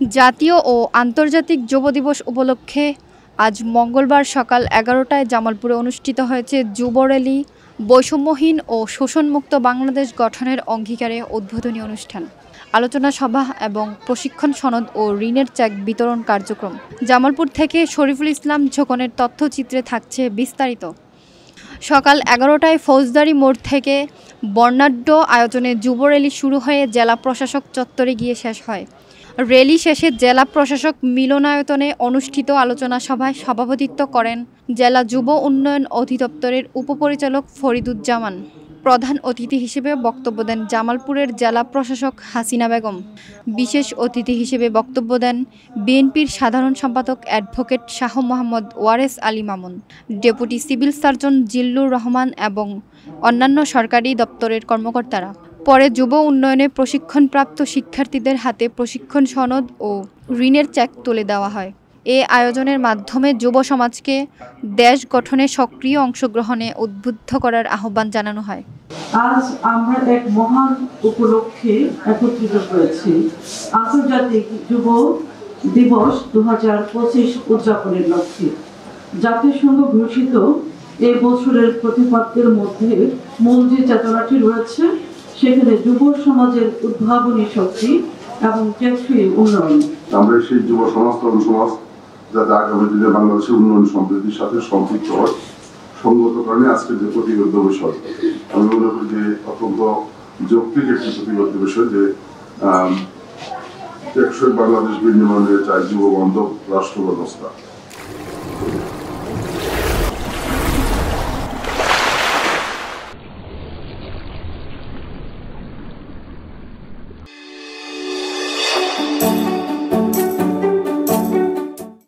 জাতীয় ও আন্তর্জাতিক যুব দিবস উপলক্ষে আজ মঙ্গলবার সকাল ১১টায় জামালপুরে অনুষ্ঠিত হয়েছে যুব র্যালি, বৈষম্যহীন ও শোষণমুক্ত বাংলাদেশ গঠনের অঙ্গীকারে উদ্বোধনী অনুষ্ঠান, আলোচনা সভা এবং প্রশিক্ষণ সনদ ও ঋণের চেক বিতরণ কার্যক্রম। জামালপুর থেকে শরীফুল ইসলাম ঝোকনের তথ্যচিত্রে থাকছে বিস্তারিত। সকাল ১১টায় ফৌজদারি মোড় থেকে বর্ণাঢ্য আয়োজনে যুব র্যালি শুরু হয়ে জেলা প্রশাসক চত্বরে গিয়ে শেষ হয়। র্যালি শেষে জেলা প্রশাসক মিলনায়তনে অনুষ্ঠিত আলোচনা সভায় সভাপতিত্ব করেন জেলা যুব উন্নয়ন অধিদপ্তরের উপপরিচালক ফরিদুজ্জামান। প্রধান অতিথি হিসেবে বক্তব্য দেন জামালপুরের জেলা প্রশাসক হাসিনা বেগম। বিশেষ অতিথি হিসেবে বক্তব্য দেন বিএনপির সাধারণ সম্পাদক advocate Shah Mohammad Wares Ali Mamun, deputy civil surgeon Zillur Rahman এবং অন্যান্য সরকারি দপ্তরের কর্মকর্তারা। পরে যুব উন্নয়নে প্রশিক্ষণপ্রাপ্ত শিক্ষার্থীদের হাতে প্রশিক্ষণ সনদ ও ঋণের চেক তুলে দেওয়া হয়। এ আয়োজনের মাধ্যমে যুব সমাজকে দেশ গঠনে সক্রিয় অংশগ্রহণে উদ্বুদ্ধ করার আহ্বান জানানো হয়। আজ আমরা এক মহান উপলক্ষে একত্রিত হয়েছি, আন্তর্জাতিক যুব দিবস ২০২৫ উদযাপনের লক্ষ্যে। জাতিসংঘ ঘোষিত এই বছরের প্রতিপাদ্যের মধ্যে মূল যে চেতনাটি রয়েছে সেখানে যুব সমাজের উদ্ভাবনী শক্তি এবং টেকসই উন্নয়ন। আমরা সেই যুব সমাজ যাতে আগামী দিনে বাংলাদেশের উন্নয়ন সমৃদ্ধির সাথে সম্পৃক্ত হয়, সঙ্গত কারণে আজকের যে প্রতিবদ্ধ বিষয়, আমি মনে করি যে অত্যন্ত যৌক্তিক একটি প্রতিবদ্ধ বিষয় যে টেকসই বাংলাদেশ বিনির্মাণে চাই যুব বান্ধব রাষ্ট্র ব্যবস্থা।